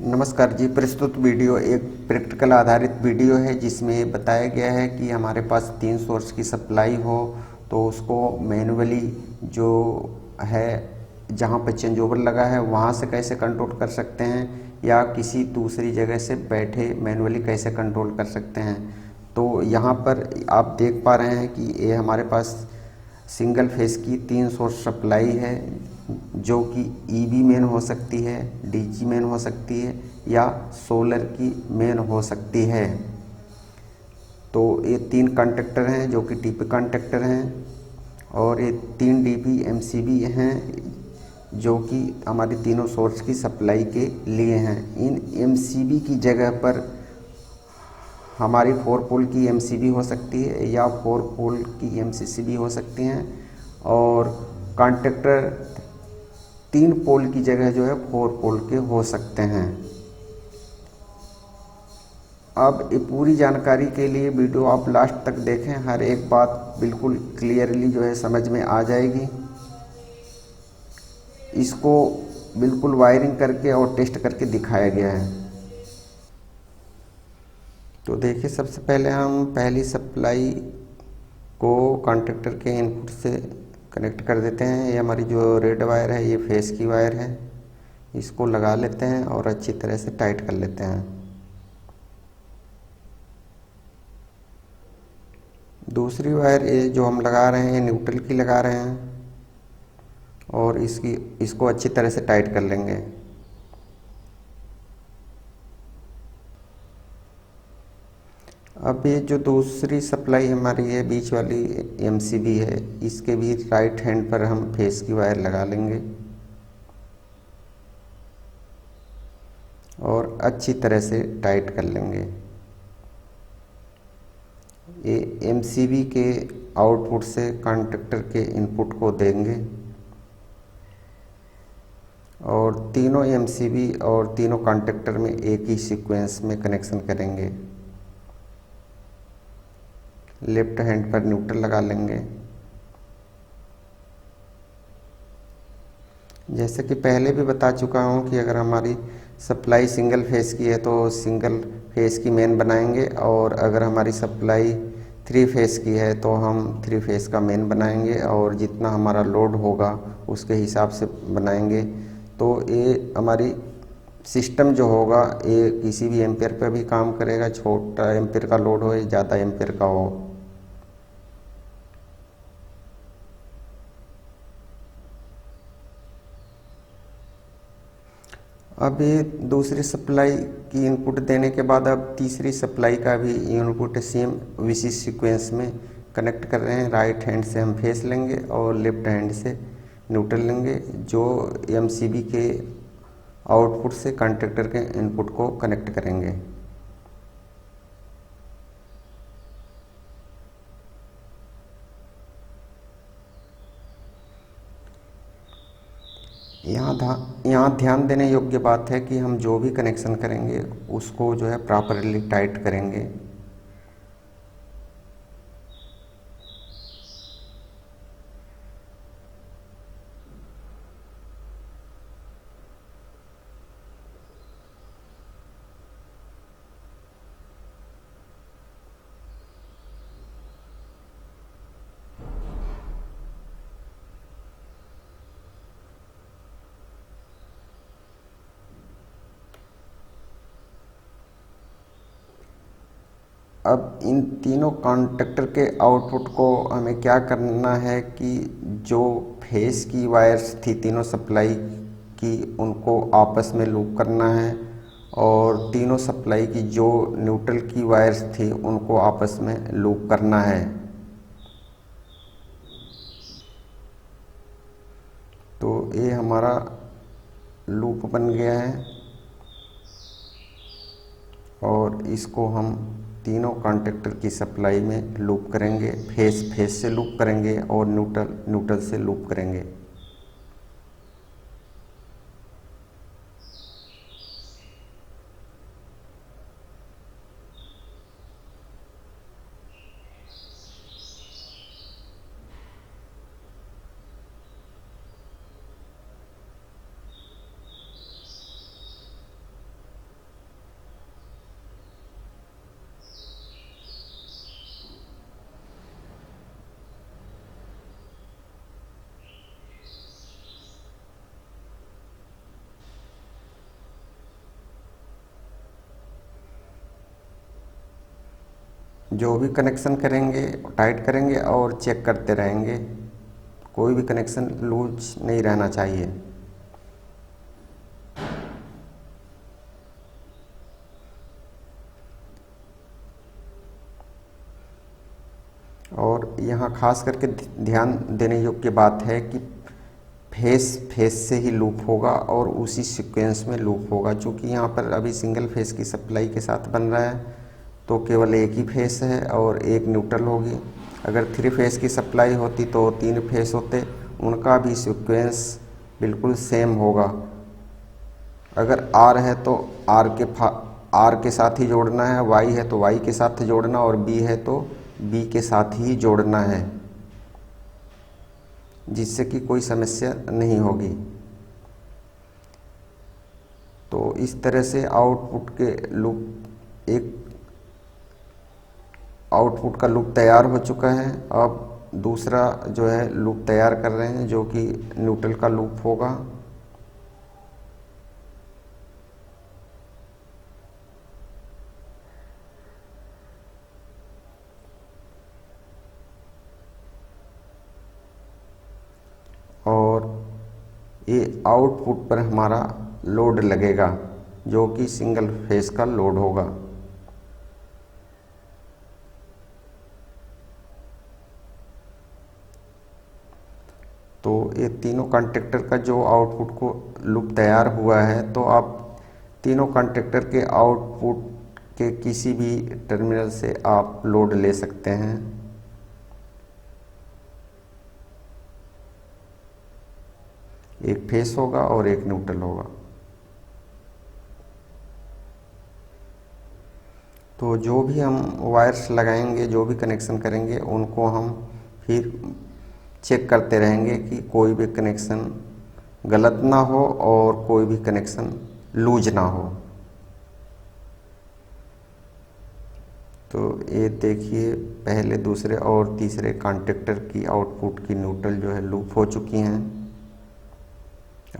नमस्कार जी। प्रस्तुत वीडियो एक प्रैक्टिकल आधारित वीडियो है जिसमें बताया गया है कि हमारे पास 3 सोर्स की सप्लाई हो तो उसको मैन्युअली जो है जहाँ पर चेंज ओवर लगा है वहाँ से कैसे कंट्रोल कर सकते हैं या किसी दूसरी जगह से बैठे मैन्युअली कैसे कंट्रोल कर सकते हैं। तो यहाँ पर आप देख पा रहे हैं कि ये हमारे पास सिंगल फेस की 3 सोर्स सप्लाई है जो कि ईबी मेन हो सकती है, डीसी मेन हो सकती है या सोलर की मेन हो सकती है। तो ये 3 कंडक्टर हैं जो कि टीपी कंडक्टर हैं और ये 3 डीपी एमसीबी हैं जो कि हमारी तीनों सोर्स की सप्लाई के लिए हैं। इन एमसीबी की जगह पर हमारी 4 पोल की एमसीबी हो सकती है या 4 पोल की एमसीसी भी हो सकती हैं और कंडक्टर 3 पोल की जगह जो है 4 पोल के हो सकते हैं। अब ये पूरी जानकारी के लिए वीडियो आप लास्ट तक देखें, हर एक बात बिल्कुल क्लियरली जो है समझ में आ जाएगी। इसको बिल्कुल वायरिंग करके और टेस्ट करके दिखाया गया है। तो देखिए, सबसे पहले हम पहली सप्लाई को कॉन्ट्रैक्टर के इनपुट से कनेक्ट कर देते हैं। ये हमारी जो रेड वायर है ये फेस की वायर है, इसको लगा लेते हैं और अच्छी तरह से टाइट कर लेते हैं। दूसरी वायर ये जो हम लगा रहे हैं न्यूट्रल की लगा रहे हैं और इसको अच्छी तरह से टाइट कर लेंगे। अब ये जो दूसरी सप्लाई हमारी है बीच वाली एमसीबी है, इसके भी राइट हैंड पर हम फेस की वायर लगा लेंगे और अच्छी तरह से टाइट कर लेंगे। ये एमसीबी के आउटपुट से कंडक्टर के इनपुट को देंगे और तीनों एमसीबी और तीनों कंडक्टर में एक ही सीक्वेंस में कनेक्शन करेंगे। लेफ्ट हैंड पर न्यूट्रल लगा लेंगे। जैसे कि पहले भी बता चुका हूँ कि अगर हमारी सप्लाई सिंगल फेस की है तो सिंगल फेस की मेन बनाएंगे और अगर हमारी सप्लाई 3 फेस की है तो हम 3 फेस का मेन बनाएंगे और जितना हमारा लोड होगा उसके हिसाब से बनाएंगे। तो ये हमारी सिस्टम जो होगा ये किसी भी एम्पेयर पर भी काम करेगा, छोटा एम्पेयर का लोड हो या ज़्यादा एम्पेयर का हो। अब ये दूसरी सप्लाई की इनपुट देने के बाद अब तीसरी सप्लाई का भी इनपुट सेम उसी सीक्वेंस में कनेक्ट कर रहे हैं। राइट हैंड से हम फेस लेंगे और लेफ्ट हैंड से न्यूट्रल लेंगे जो एमसीबी के आउटपुट से कंडक्टर के इनपुट को कनेक्ट करेंगे। यहाँ ध्यान देने योग्य बात है कि हम जो भी कनेक्शन करेंगे उसको जो है प्रॉपरली टाइट करेंगे। अब इन तीनों कॉन्टैक्टर के आउटपुट को हमें क्या करना है कि जो फेस की वायर्स थी तीनों सप्लाई की उनको आपस में लूप करना है और तीनों सप्लाई की जो न्यूट्रल की वायर्स थी उनको आपस में लूप करना है। तो ये हमारा लूप बन गया है और इसको हम तीनों कॉन्टैक्टर की सप्लाई में लूप करेंगे। फेस से लूप करेंगे और न्यूट्रल से लूप करेंगे। जो भी कनेक्शन करेंगे टाइट करेंगे और चेक करते रहेंगे, कोई भी कनेक्शन लूज नहीं रहना चाहिए। और यहाँ खास करके ध्यान देने योग्य बात है कि फेस से ही लूप होगा और उसी सीक्वेंस में लूप होगा। चूँकि यहाँ पर अभी सिंगल फेस की सप्लाई के साथ बन रहा है तो केवल एक ही फेस है और एक न्यूट्रल होगी। अगर 3 फेस की सप्लाई होती तो 3 फेस होते, उनका भी सीक्वेंस बिल्कुल सेम होगा। अगर आर है तो आर के साथ ही जोड़ना है, वाई है तो वाई के साथ जोड़ना और बी है तो बी के साथ ही जोड़ना है, जिससे कि कोई समस्या नहीं होगी। तो इस तरह से आउटपुट का लूप तैयार हो चुका है। अब दूसरा जो है लूप तैयार कर रहे हैं जो कि न्यूट्रल का लूप होगा। और ये आउटपुट पर हमारा लोड लगेगा जो कि सिंगल फेस का लोड होगा। तो ये तीनों कॉन्टेक्टर का जो आउटपुट को लूप तैयार हुआ है, तो आप तीनों कॉन्टेक्टर के आउटपुट के किसी भी टर्मिनल से आप लोड ले सकते हैं। एक फेस होगा और एक न्यूट्रल होगा। तो जो भी हम वायर्स लगाएंगे, जो भी कनेक्शन करेंगे, उनको हम फिर चेक करते रहेंगे कि कोई भी कनेक्शन गलत ना हो और कोई भी कनेक्शन लूज ना हो। तो ये देखिए, पहले, दूसरे और तीसरे कॉन्टेक्टर की आउटपुट की न्यूट्रल जो है लूप हो चुकी हैं।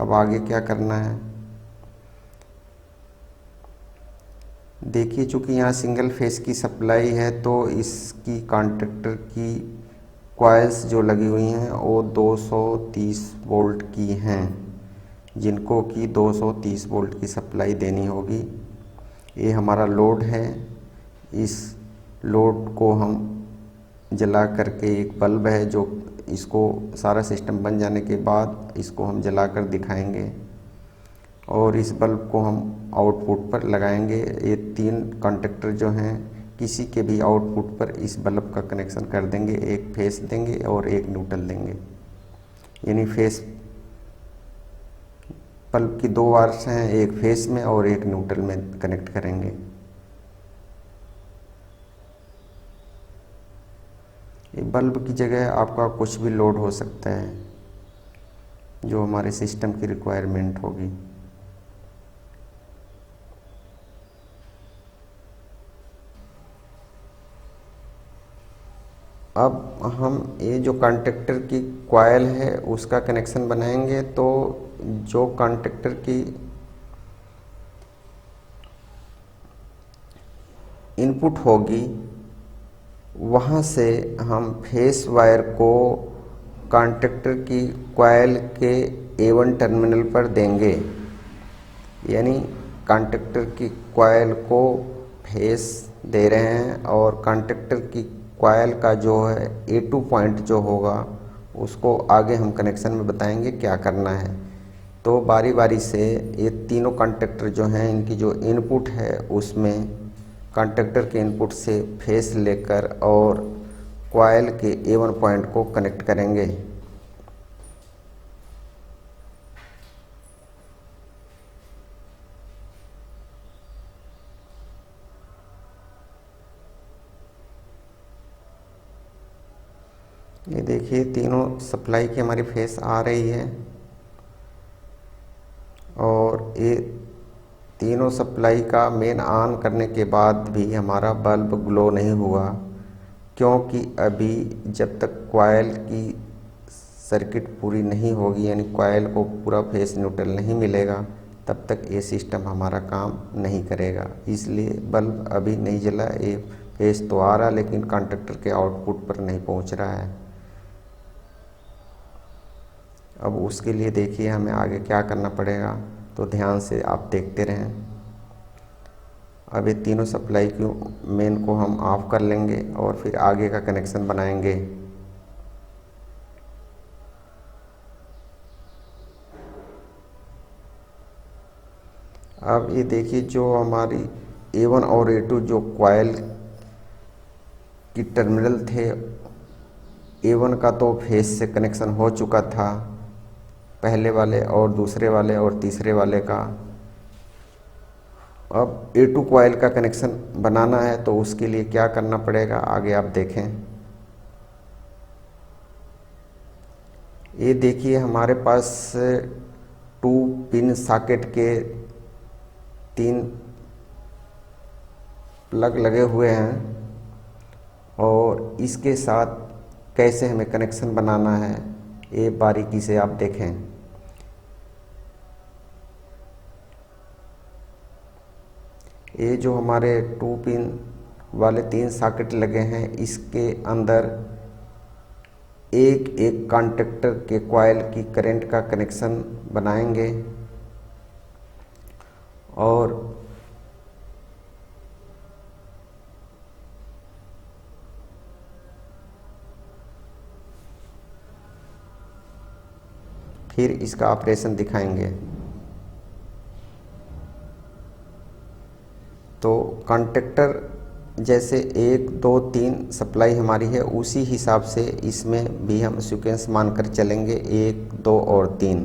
अब आगे क्या करना है देखिए, चूँकि यहाँ सिंगल फेस की सप्लाई है तो इसकी कॉन्टेक्टर की कॉइल्स जो लगी हुई हैं वो 230 वोल्ट की हैं, जिनको कि 230 वोल्ट की सप्लाई देनी होगी। ये हमारा लोड है। इस लोड को हम जला करके, एक बल्ब है जो इसको सारा सिस्टम बन जाने के बाद इसको हम जला कर दिखाएंगे और इस बल्ब को हम आउटपुट पर लगाएंगे। ये 3 कॉन्टेक्टर जो हैं किसी के भी आउटपुट पर इस बल्ब का कनेक्शन कर देंगे, एक फेस देंगे और एक न्यूट्रल देंगे। यानी फेस बल्ब की 2 वायर्स हैं, एक फेस में और एक न्यूट्रल में कनेक्ट करेंगे। ये बल्ब की जगह आपका कुछ भी लोड हो सकता है जो हमारे सिस्टम की रिक्वायरमेंट होगी। अब हम ये जो कॉन्टेक्टर की कॉइल है उसका कनेक्शन बनाएंगे। तो जो कॉन्टेक्टर की इनपुट होगी वहाँ से हम फेस वायर को कॉन्टेक्टर की कॉइल के A1 टर्मिनल पर देंगे। यानी कॉन्टेक्टर की कॉइल को फेस दे रहे हैं और कॉन्टेक्टर की कॉइल का जो है A2 पॉइंट जो होगा उसको आगे हम कनेक्शन में बताएंगे क्या करना है। तो बारी बारी से ये तीनों कॉन्टेक्टर जो हैं, इनकी जो इनपुट है उसमें कॉन्टेक्टर के इनपुट से फेस लेकर और कॉइल के A1 पॉइंट को कनेक्ट करेंगे। ये देखिए, तीनों सप्लाई की हमारी फेस आ रही है और ये तीनों सप्लाई का मेन ऑन करने के बाद भी हमारा बल्ब ग्लो नहीं हुआ, क्योंकि अभी जब तक कॉइल की सर्किट पूरी नहीं होगी, यानी कॉइल को पूरा फेस न्यूट्रल नहीं मिलेगा, तब तक ये सिस्टम हमारा काम नहीं करेगा। इसलिए बल्ब अभी नहीं जला, ये फेस तो आ रहा है लेकिन कॉन्टेक्टर के आउटपुट पर नहीं पहुंच रहा है। अब उसके लिए देखिए हमें आगे क्या करना पड़ेगा, तो ध्यान से आप देखते रहें। अब ये तीनों सप्लाई की मेन को हम ऑफ कर लेंगे और फिर आगे का कनेक्शन बनाएंगे। अब ये देखिए जो हमारी A1 और A2 जो कॉइल की टर्मिनल थे, A1 का तो फेस से कनेक्शन हो चुका था, पहले वाले और दूसरे वाले और तीसरे वाले का। अब A2 कॉइल का कनेक्शन बनाना है तो उसके लिए क्या करना पड़ेगा आगे आप देखें। ये देखिए हमारे पास 2 पिन सॉकेट के 3 प्लग लगे हुए हैं और इसके साथ कैसे हमें कनेक्शन बनाना है ये बारीकी से आप देखें। ये जो हमारे 2 पिन वाले 3 सॉकेट लगे हैं, इसके अंदर एक एक कॉन्टेक्टर के कॉइल की करंट का कनेक्शन बनाएंगे और फिर इसका ऑपरेशन दिखाएंगे। तो कॉन्टेक्टर जैसे 1 2 3 सप्लाई हमारी है, उसी हिसाब से इसमें भी हम सीक्वेंस मानकर चलेंगे 1 2 और 3।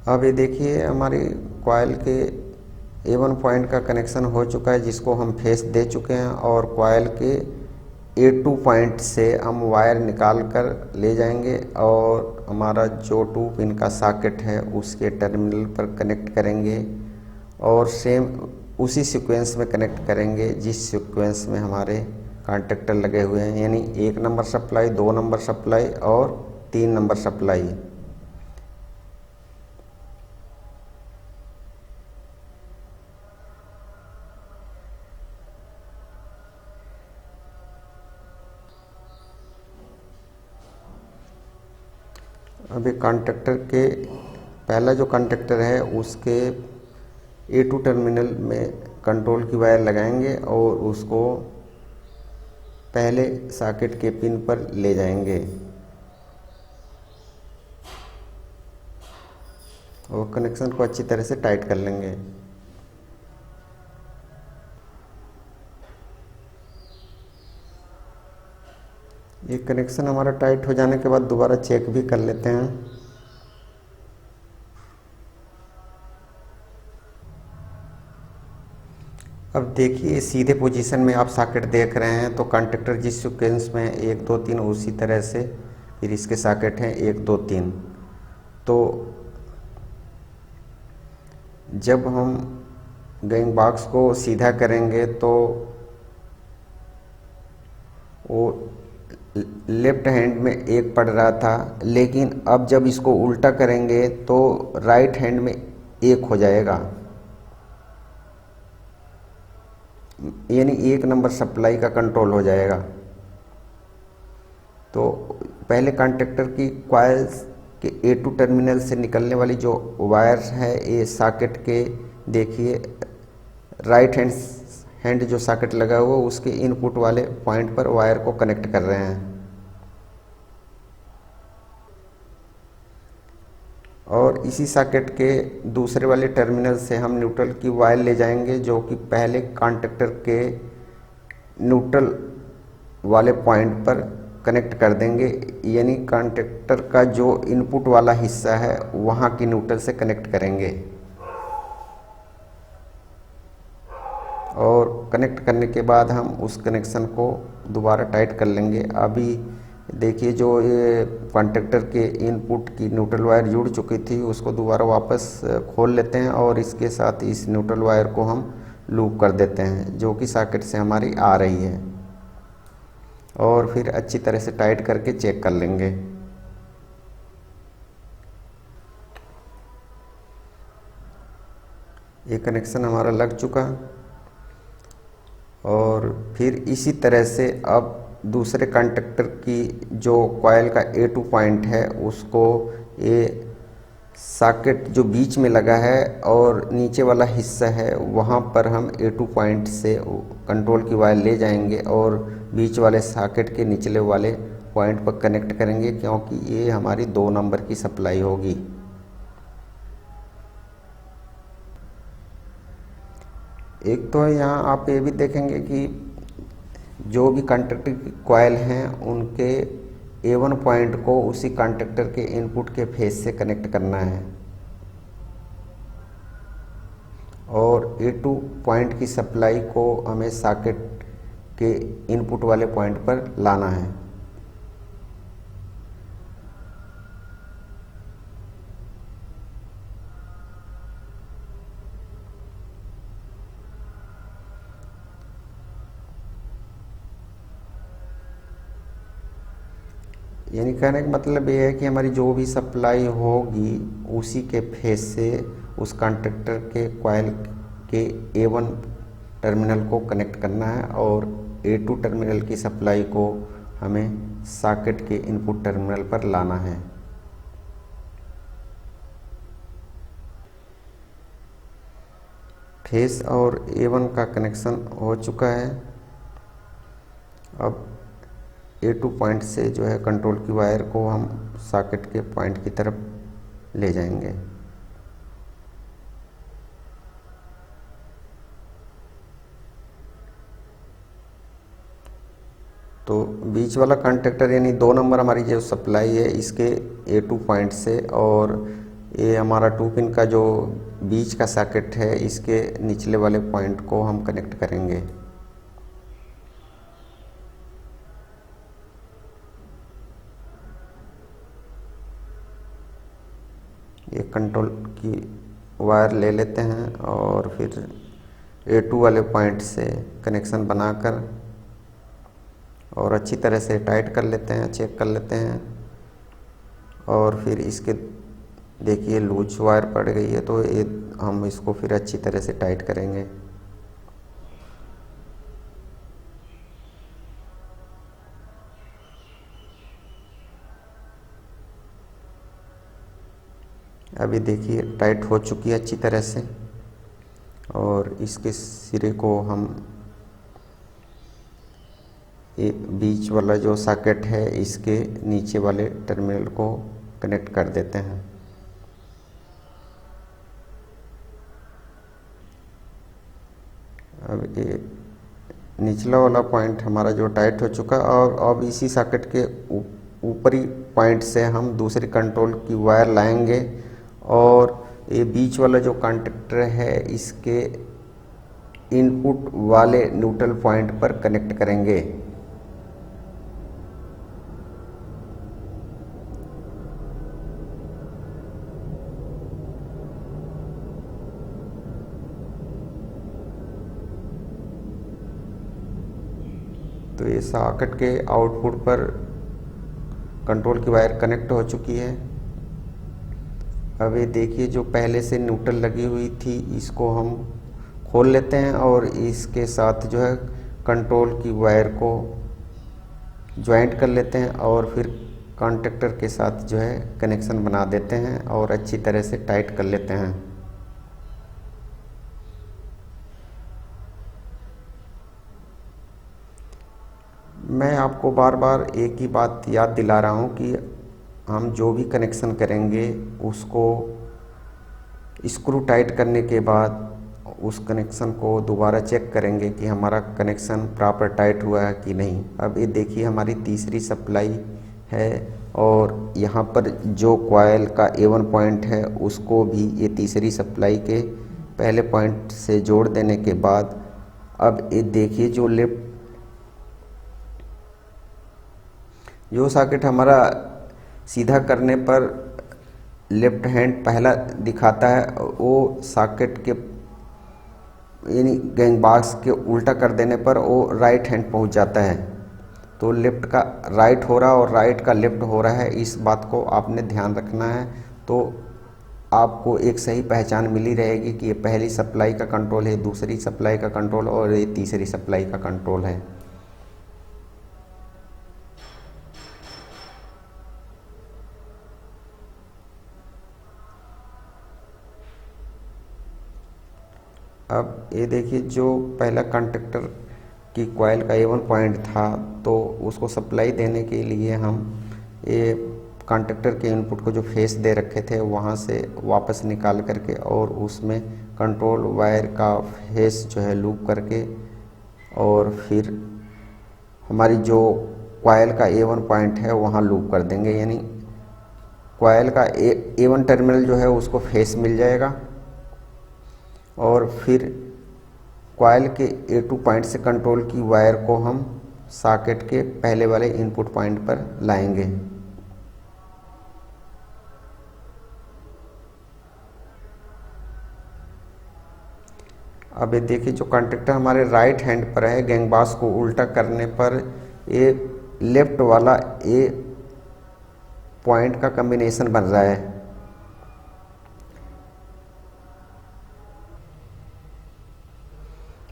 अब ये देखिए हमारी कॉइल के A1 पॉइंट का कनेक्शन हो चुका है, जिसको हम फेस दे चुके हैं, और कॉइल के A2 पॉइंट से हम वायर निकाल कर ले जाएंगे और हमारा जो 2 पिन का सॉकेट है उसके टर्मिनल पर कनेक्ट करेंगे और सेम उसी सीक्वेंस में कनेक्ट करेंगे जिस सीक्वेंस में हमारे कॉन्टेक्टर लगे हुए हैं, यानी 1 नंबर सप्लाई, 2 नंबर सप्लाई और 3 नंबर सप्लाई। अभी कॉन्टेक्टर के पहला जो कॉन्टेक्टर है उसके A2 टर्मिनल में कंट्रोल की वायर लगाएंगे और उसको पहले सॉकेट के पिन पर ले जाएंगे और कनेक्शन को अच्छी तरह से टाइट कर लेंगे। ये कनेक्शन हमारा टाइट हो जाने के बाद दोबारा चेक भी कर लेते हैं। अब देखिए सीधे पोजीशन में आप सॉकेट देख रहे हैं, तो कॉन्टेक्टर जिस सीक्वेंस में 1 2 3 उसी तरह से फिर इसके सॉकेट हैं 1 2 3। तो जब हम गेइंग बॉक्स को सीधा करेंगे तो वो लेफ्ट हैंड में 1 पड़ रहा था, लेकिन अब जब इसको उल्टा करेंगे तो राइट हैंड में 1 हो जाएगा, यानी 1 नंबर सप्लाई का कंट्रोल हो जाएगा। तो पहले कॉन्टेक्टर की कॉइल्स के A2 टर्मिनल से निकलने वाली जो वायर है, ये सॉकेट के देखिए राइट हैंड जो सॉकेट लगा हुआ उसके इनपुट वाले पॉइंट पर वायर को कनेक्ट कर रहे हैं। और इसी सॉकेट के दूसरे वाले टर्मिनल से हम न्यूट्रल की वायर ले जाएंगे, जो कि पहले कॉन्टेक्टर के न्यूट्रल वाले पॉइंट पर कनेक्ट कर देंगे, यानी कॉन्टेक्टर का जो इनपुट वाला हिस्सा है वहाँ की न्यूट्रल से कनेक्ट करेंगे और कनेक्ट करने के बाद हम उस कनेक्शन को दोबारा टाइट कर लेंगे। अभी देखिए जो ये कॉन्टेक्टर के इनपुट की न्यूट्रल वायर जुड़ चुकी थी उसको दोबारा वापस खोल लेते हैं और इसके साथ इस न्यूट्रल वायर को हम लूप कर देते हैं जो कि सॉकेट से हमारी आ रही है, और फिर अच्छी तरह से टाइट करके चेक कर लेंगे। ये कनेक्शन हमारा लग चुका, और फिर इसी तरह से अब दूसरे कंडक्टर की जो कॉइल का A2 पॉइंट है उसको ये सॉकेट जो बीच में लगा है और नीचे वाला हिस्सा है वहाँ पर हम A2 पॉइंट से कंट्रोल की वायर ले जाएंगे और बीच वाले सॉकेट के निचले वाले पॉइंट पर कनेक्ट करेंगे, क्योंकि ये हमारी 2 नंबर की सप्लाई होगी। एक तो यहाँ आप ये भी देखेंगे कि जो भी कंडक्टर की कॉइल हैं उनके A1 पॉइंट को उसी कंडक्टर के इनपुट के फेस से कनेक्ट करना है और A2 पॉइंट की सप्लाई को हमें सॉकेट के इनपुट वाले पॉइंट पर लाना है। यानी कहने का मतलब ये है कि हमारी जो भी सप्लाई होगी उसी के फेस से उस कंडक्टर के कॉइल के A1 टर्मिनल को कनेक्ट करना है और A2 टर्मिनल की सप्लाई को हमें सॉकेट के इनपुट टर्मिनल पर लाना है। फेस और A1 का कनेक्शन हो चुका है। अब A2 पॉइंट से जो है कंट्रोल की वायर को हम सॉकेट के पॉइंट की तरफ ले जाएंगे। तो बीच वाला कंडक्टर यानी 2 नंबर हमारी जो सप्लाई है इसके A2 पॉइंट से, और ये हमारा 2 पिन का जो बीच का सॉकेट है इसके निचले वाले पॉइंट को हम कनेक्ट करेंगे। ये कंट्रोल की वायर ले लेते हैं और फिर A2 वाले पॉइंट से कनेक्शन बनाकर और अच्छी तरह से टाइट कर लेते हैं, चेक कर लेते हैं। और फिर इसके देखिए लूज वायर पड़ गई है, तो ये हम इसको फिर अच्छी तरह से टाइट करेंगे। अभी देखिए टाइट हो चुकी है अच्छी तरह से, और इसके सिरे को हम ये बीच वाला जो सॉकेट है इसके नीचे वाले टर्मिनल को कनेक्ट कर देते हैं। अब ये निचला वाला पॉइंट हमारा जो टाइट हो चुका, और अब इसी सॉकेट के ऊपरी पॉइंट से हम दूसरी कंट्रोल की वायर लाएंगे और ये बीच वाला जो कंडक्टर है इसके इनपुट वाले न्यूट्रल पॉइंट पर कनेक्ट करेंगे। तो ये सॉकेट के आउटपुट पर कंट्रोल की वायर कनेक्ट हो चुकी है। अब ये देखिए जो पहले से न्यूट्रल लगी हुई थी इसको हम खोल लेते हैं और इसके साथ जो है कंट्रोल की वायर को ज्वाइंट कर लेते हैं और फिर कॉन्टेक्टर के साथ जो है कनेक्शन बना देते हैं और अच्छी तरह से टाइट कर लेते हैं। मैं आपको बार बार एक ही बात याद दिला रहा हूँ कि हम जो भी कनेक्शन करेंगे उसको स्क्रू टाइट करने के बाद उस कनेक्शन को दोबारा चेक करेंगे कि हमारा कनेक्शन प्रॉपर टाइट हुआ है कि नहीं। अब ये देखिए हमारी तीसरी सप्लाई है और यहाँ पर जो कॉइल का A1 पॉइंट है उसको भी ये तीसरी सप्लाई के पहले पॉइंट से जोड़ देने के बाद अब ये देखिए जो सॉकेट हमारा सीधा करने पर लेफ्ट हैंड पहला दिखाता है, वो सॉकेट के यानी गैंग बॉक्स के उल्टा कर देने पर वो राइट हैंड पहुंच जाता है। तो लेफ्ट का राइट हो रहा है और राइट का लेफ्ट हो रहा है, इस बात को आपने ध्यान रखना है। तो आपको एक सही पहचान मिली रहेगी कि ये पहली सप्लाई का कंट्रोल है, दूसरी सप्लाई का कंट्रोल और ये तीसरी सप्लाई का कंट्रोल है। अब ये देखिए, जो पहला कंडक्टर की कॉइल का A1 पॉइंट था, तो उसको सप्लाई देने के लिए हम ये कंडक्टर के इनपुट को जो फेस दे रखे थे वहाँ से वापस निकाल करके और उसमें कंट्रोल वायर का फेस जो है लूप करके और फिर हमारी जो कॉइल का A1 पॉइंट है वहाँ लूप कर देंगे। यानी कॉइल का A1 टर्मिनल जो है उसको फेस मिल जाएगा और फिर कॉइल के A2 पॉइंट से कंट्रोल की वायर को हम सॉकेट के पहले वाले इनपुट पॉइंट पर लाएंगे। अब ये देखिए, जो कंडक्टर हमारे राइट हैंड पर है, गैंग बॉक्स को उल्टा करने पर ये लेफ्ट वाला ए पॉइंट का कॉम्बिनेशन बन रहा है।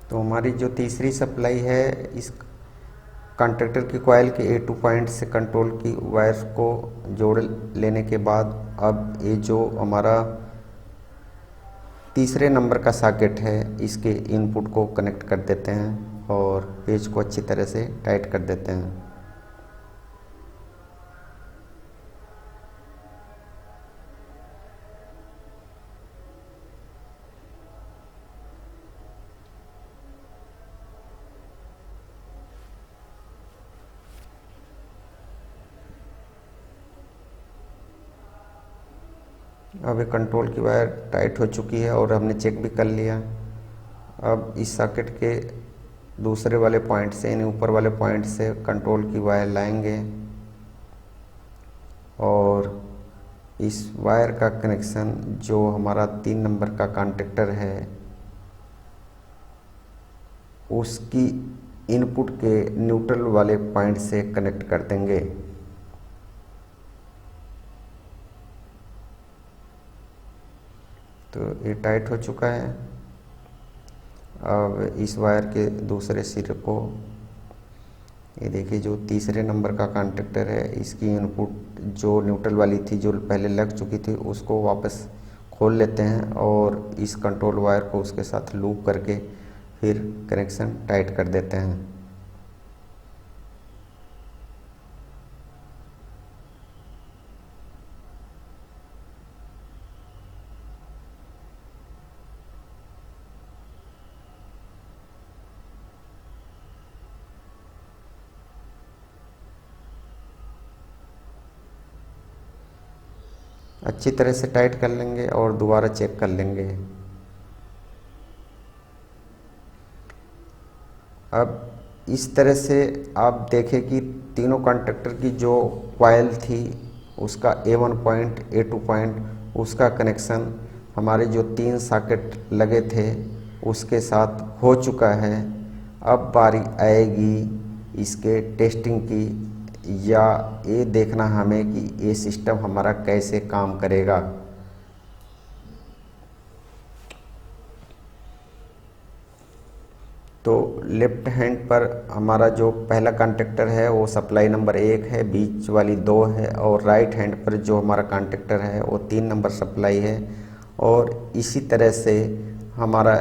तो हमारी जो तीसरी सप्लाई है, इस कंडक्टर की कॉइल के A2 पॉइंट से कंट्रोल की वायर्स को जोड़ लेने के बाद अब ये जो हमारा तीसरे नंबर का सॉकेट है, इसके इनपुट को कनेक्ट कर देते हैं और पेज को अच्छी तरह से टाइट कर देते हैं। अब ये कंट्रोल की वायर टाइट हो चुकी है और हमने चेक भी कर लिया। अब इस सॉकेट के दूसरे वाले पॉइंट से यानी ऊपर वाले पॉइंट से कंट्रोल की वायर लाएंगे और इस वायर का कनेक्शन जो हमारा 3 नंबर का कॉन्टेक्टर है उसकी इनपुट के न्यूट्रल वाले पॉइंट से कनेक्ट कर देंगे। तो ये टाइट हो चुका है। अब इस वायर के दूसरे सिरे को, ये देखिए, जो तीसरे नंबर का कॉन्टेक्टर है, इसकी इनपुट जो न्यूट्रल वाली थी जो पहले लग चुकी थी उसको वापस खोल लेते हैं और इस कंट्रोल वायर को उसके साथ लूप करके फिर कनेक्शन टाइट कर देते हैं। अच्छी तरह से टाइट कर लेंगे और दोबारा चेक कर लेंगे। अब इस तरह से आप देखें कि तीनों कॉन्टैक्टर की जो कॉइल थी उसका A1 पॉइंट, A2 पॉइंट, उसका कनेक्शन हमारे जो 3 सॉकेट लगे थे उसके साथ हो चुका है। अब बारी आएगी इसके टेस्टिंग की, या ये देखना हमें कि ये सिस्टम हमारा कैसे काम करेगा। तो लेफ्ट हैंड पर हमारा जो पहला कॉन्टैक्टर है वो सप्लाई नंबर 1 है, बीच वाली 2 है और राइट हैंड पर जो हमारा कॉन्टैक्टर है वो 3 नंबर सप्लाई है। और इसी तरह से हमारा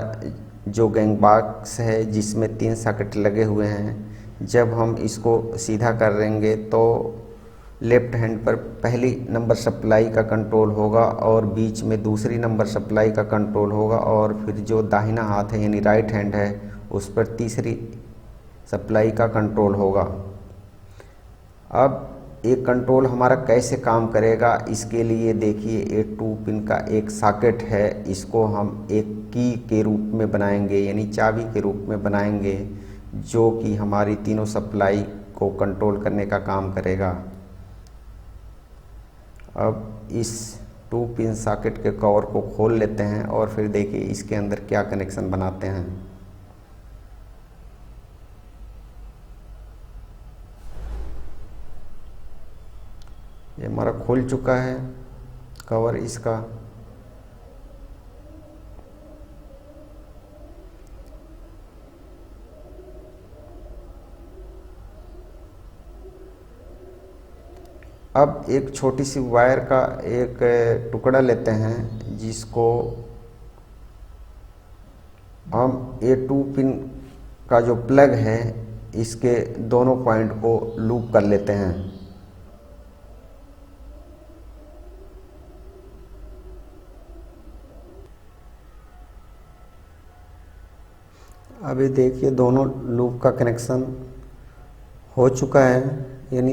जो गैंग बॉक्स है जिसमें 3 सॉकेट लगे हुए हैं, जब हम इसको सीधा करेंगे तो लेफ्ट हैंड पर पहली नंबर सप्लाई का कंट्रोल होगा और बीच में दूसरी नंबर सप्लाई का कंट्रोल होगा और फिर जो दाहिना हाथ है यानी राइट हैंड है उस पर तीसरी सप्लाई का कंट्रोल होगा। अब एक कंट्रोल हमारा कैसे काम करेगा, इसके लिए देखिए, ये 2 पिन का एक सॉकेट है, इसको हम एक की के रूप में बनाएंगे यानी चाबी के रूप में बनाएंगे जो कि हमारी तीनों सप्लाई को कंट्रोल करने का काम करेगा। अब इस 2 पिन सॉकेट के कवर को खोल लेते हैं और फिर देखिए इसके अंदर क्या कनेक्शन बनाते हैं। ये हमारा खुल चुका है कवर इसका। अब एक छोटी सी वायर का एक टुकड़ा लेते हैं जिसको हम ये 2 पिन का जो प्लग है इसके दोनों पॉइंट को लूप कर लेते हैं। अभी देखिए दोनों लूप का कनेक्शन हो चुका है, यानी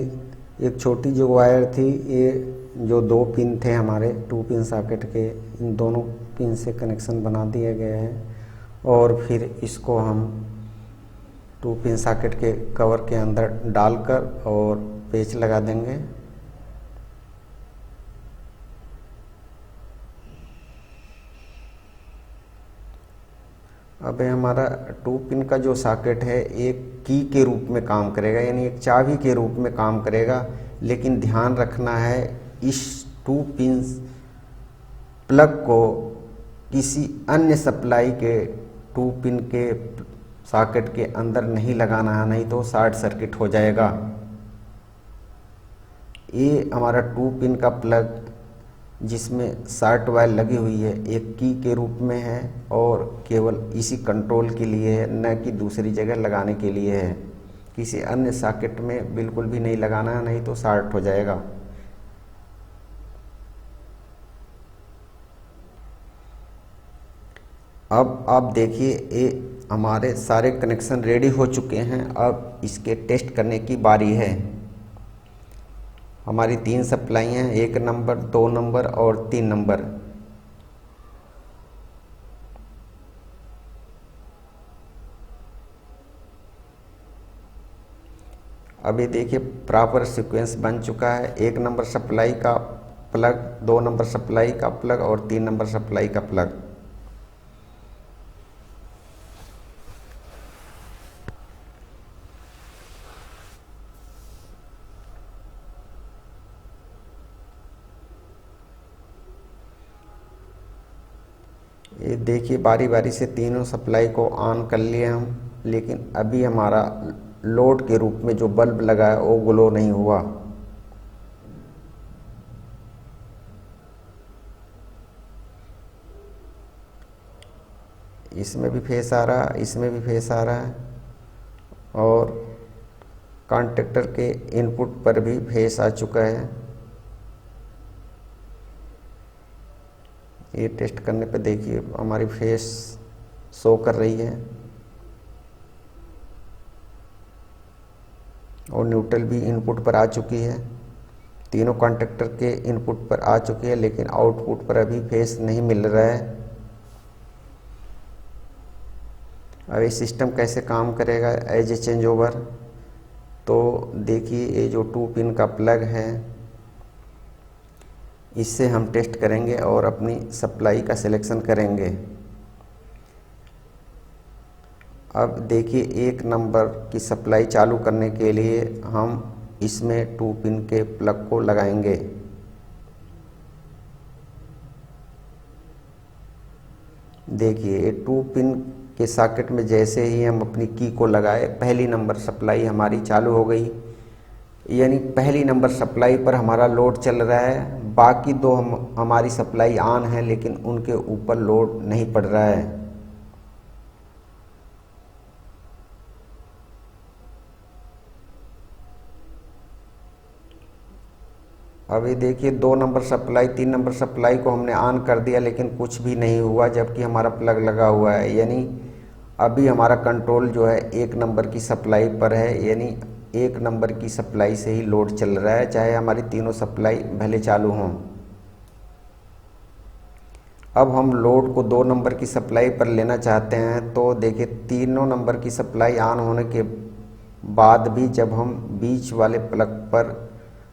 एक छोटी जो वायर थी, ये जो 2 पिन थे हमारे 2 पिन सॉकेट के, इन दोनों पिन से कनेक्शन बना दिया गया है। और फिर इसको हम 2 पिन सॉकेट के कवर के अंदर डालकर और पेच लगा देंगे। अब हमारा 2 पिन का जो सॉकेट है एक की के रूप में काम करेगा, यानी एक चाबी के रूप में काम करेगा। लेकिन ध्यान रखना है इस 2 पिन प्लग को किसी अन्य सप्लाई के 2 पिन के सॉकेट के अंदर नहीं लगाना है, नहीं तो शॉर्ट सर्किट हो जाएगा। ये हमारा 2 पिन का प्लग जिसमें शॉर्ट वायर लगी हुई है एक की के रूप में है और केवल इसी कंट्रोल के लिए है, न कि दूसरी जगह लगाने के लिए है। किसी अन्य सॉकेट में बिल्कुल भी नहीं लगाना है, नहीं तो शॉर्ट हो जाएगा। अब आप देखिए ये हमारे सारे कनेक्शन रेडी हो चुके हैं। अब इसके टेस्ट करने की बारी है। हमारी 3 सप्लाई हैं, 1 नंबर, 2 नंबर और 3 नंबर। अभी देखिए प्रॉपर सीक्वेंस बन चुका है। 1 नंबर सप्लाई का प्लग, 2 नंबर सप्लाई का प्लग और 3 नंबर सप्लाई का प्लग। ये देखिए बारी बारी से तीनों सप्लाई को ऑन कर लिए हम, लेकिन अभी हमारा लोड के रूप में जो बल्ब लगा है वो ग्लो नहीं हुआ। इसमें भी फेस आ रहा है, इसमें भी फेस आ रहा है और कॉन्टेक्टर के इनपुट पर भी फेस आ चुका है। ये टेस्ट करने पे देखिए हमारी फेस शो कर रही है और न्यूट्रल भी इनपुट पर आ चुकी है। तीनों कॉन्टेक्टर के इनपुट पर आ चुकी है, लेकिन आउटपुट पर अभी फेस नहीं मिल रहा है। अब ये सिस्टम कैसे काम करेगा एज ए चेंज ओवर, तो देखिए ये जो 2 पिन का प्लग है इससे हम टेस्ट करेंगे और अपनी सप्लाई का सिलेक्शन करेंगे। अब देखिए 1 नंबर की सप्लाई चालू करने के लिए हम इसमें 2 पिन के प्लग को लगाएंगे। देखिए ये 2 पिन के सॉकेट में जैसे ही हम अपनी की को लगाए, पहली नंबर सप्लाई हमारी चालू हो गई, यानी पहली नंबर सप्लाई पर हमारा लोड चल रहा है। बाकी 2 हमारी सप्लाई ऑन है, लेकिन उनके ऊपर लोड नहीं पड़ रहा है। अभी देखिए 2 नंबर सप्लाई, 3 नंबर सप्लाई को हमने ऑन कर दिया, लेकिन कुछ भी नहीं हुआ, जबकि हमारा प्लग लगा हुआ है। यानी अभी हमारा कंट्रोल जो है 1 नंबर की सप्लाई पर है, यानी 1 नंबर की सप्लाई से ही लोड चल रहा है, चाहे हमारी तीनों सप्लाई भले चालू हों। अब हम लोड को 2 नंबर की सप्लाई पर लेना चाहते हैं, तो देखिए तीनों नंबर की सप्लाई ऑन होने के बाद भी जब हम बीच वाले प्लग पर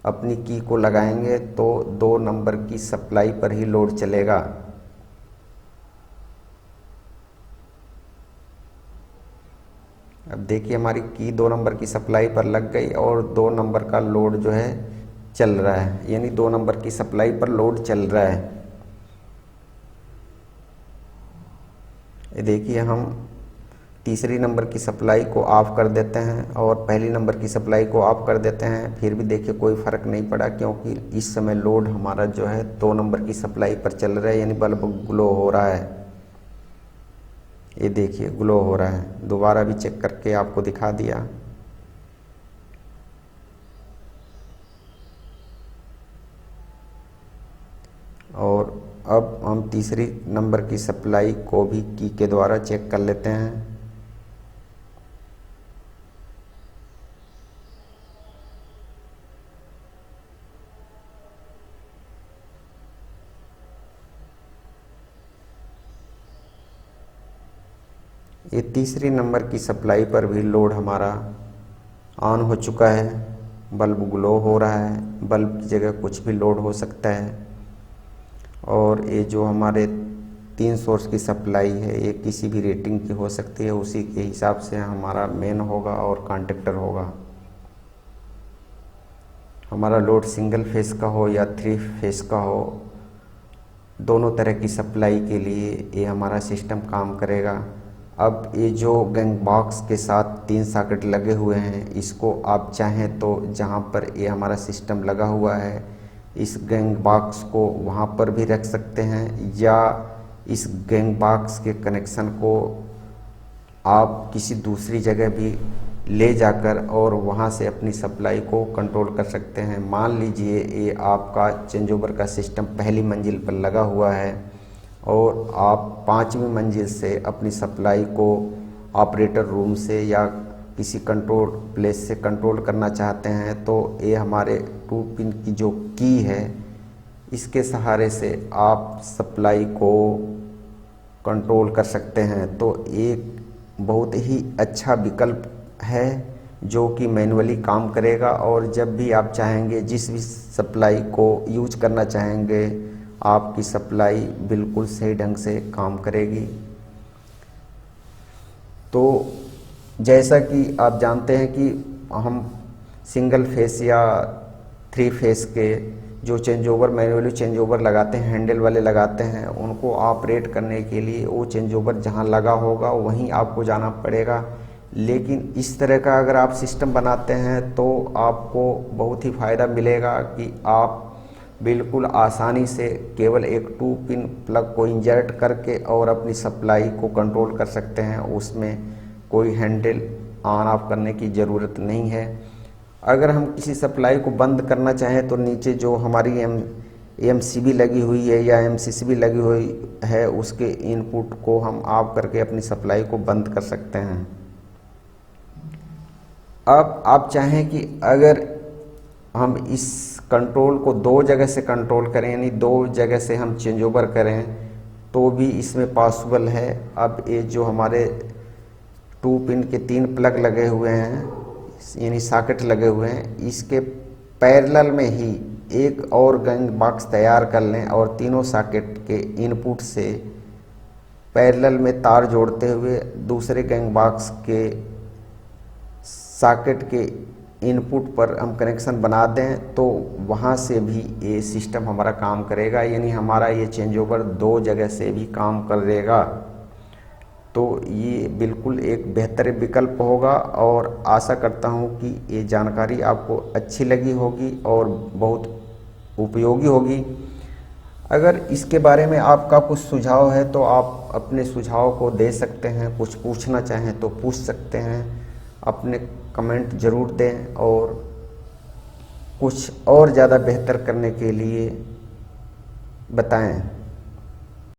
अपनी की को लगाएंगे तो 2 नंबर की सप्लाई पर ही लोड चलेगा। अब देखिए हमारी की 2 नंबर की सप्लाई पर लग गई और 2 नंबर का लोड जो है चल रहा है, यानी 2 नंबर की सप्लाई पर लोड चल रहा है। ये देखिए हम तीसरी नंबर की सप्लाई को ऑफ कर देते हैं और पहली नंबर की सप्लाई को ऑफ कर देते हैं, फिर भी देखिए कोई फ़र्क नहीं पड़ा, क्योंकि इस समय लोड हमारा जो है 2 नंबर की सप्लाई पर चल रहा है, यानी बल्ब ग्लो हो रहा है। ये देखिए ग्लो हो रहा है, दोबारा भी चेक करके आपको दिखा दिया। और अब हम तीसरी नंबर की सप्लाई को भी की के द्वारा चेक कर लेते हैं। ये तीसरी नंबर की सप्लाई पर भी लोड हमारा ऑन हो चुका है, बल्ब ग्लो हो रहा है, बल्ब की जगह कुछ भी लोड हो सकता है। और ये जो हमारे 3 सोर्स की सप्लाई है ये किसी भी रेटिंग की हो सकती है, उसी के हिसाब से हमारा मेन होगा और कॉन्टेक्टर होगा। हमारा लोड सिंगल फेस का हो या 3 फेस का हो, दोनों तरह की सप्लाई के लिए ये हमारा सिस्टम काम करेगा। अब ये जो गैंग बॉक्स के साथ 3 सॉकेट लगे हुए हैं, इसको आप चाहें तो जहाँ पर ये हमारा सिस्टम लगा हुआ है इस गैंग बॉक्स को वहाँ पर भी रख सकते हैं, या इस गैंग बॉक्स के कनेक्शन को आप किसी दूसरी जगह भी ले जाकर और वहाँ से अपनी सप्लाई को कंट्रोल कर सकते हैं। मान लीजिए ये आपका चेंज ओवर का सिस्टम पहली मंजिल पर लगा हुआ है और आप 5वीं मंजिल से अपनी सप्लाई को ऑपरेटर रूम से या किसी कंट्रोल प्लेस से कंट्रोल करना चाहते हैं, तो ये हमारे 2 पिन की जो की है इसके सहारे से आप सप्लाई को कंट्रोल कर सकते हैं। तो एक बहुत ही अच्छा विकल्प है जो कि मैनुअली काम करेगा, और जब भी आप चाहेंगे जिस भी सप्लाई को यूज करना चाहेंगे आपकी सप्लाई बिल्कुल सही ढंग से काम करेगी। तो जैसा कि आप जानते हैं कि हम सिंगल फेस या 3 फेस के जो change over manually change over लगाते हैं, हैंडल वाले लगाते हैं, उनको ऑपरेट करने के लिए वो चेंज ओवर जहाँ लगा होगा वहीं आपको जाना पड़ेगा। लेकिन इस तरह का अगर आप सिस्टम बनाते हैं तो आपको बहुत ही फ़ायदा मिलेगा कि आप बिल्कुल आसानी से केवल एक 2 पिन प्लग को इंजर्ट करके और अपनी सप्लाई को कंट्रोल कर सकते हैं। उसमें कोई हैंडल ऑन ऑफ करने की ज़रूरत नहीं है। अगर हम किसी सप्लाई को बंद करना चाहें तो नीचे जो हमारी एमसीबी लगी हुई है या एमसीसीबी लगी हुई है उसके इनपुट को हम ऑफ करके अपनी सप्लाई को बंद कर सकते हैं। अब आप चाहें कि अगर हम इस कंट्रोल को 2 जगह से कंट्रोल करें, यानी 2 जगह से हम चेंज ओवर करें, तो भी इसमें पॉसिबल है। अब ये जो हमारे 2 पिन के 3 प्लग लगे हुए हैं, यानी सॉकेट लगे हुए हैं, इसके पैरेलल में ही एक और गैंग बॉक्स तैयार कर लें और तीनों सॉकेट के इनपुट से पैरेलल में तार जोड़ते हुए दूसरे गैंग बॉक्स के सॉकेट के इनपुट पर हम कनेक्शन बना दें, तो वहाँ से भी ये सिस्टम हमारा काम करेगा, यानी हमारा ये चेंज ओवर 2 जगह से भी काम करेगा। तो ये बिल्कुल एक बेहतर विकल्प होगा और आशा करता हूँ कि ये जानकारी आपको अच्छी लगी होगी और बहुत उपयोगी होगी। अगर इसके बारे में आपका कुछ सुझाव है तो आप अपने सुझाव को दे सकते हैं, कुछ पूछना चाहें तो पूछ सकते हैं, अपने कमेंट ज़रूर दें और कुछ और ज़्यादा बेहतर करने के लिए बताएं।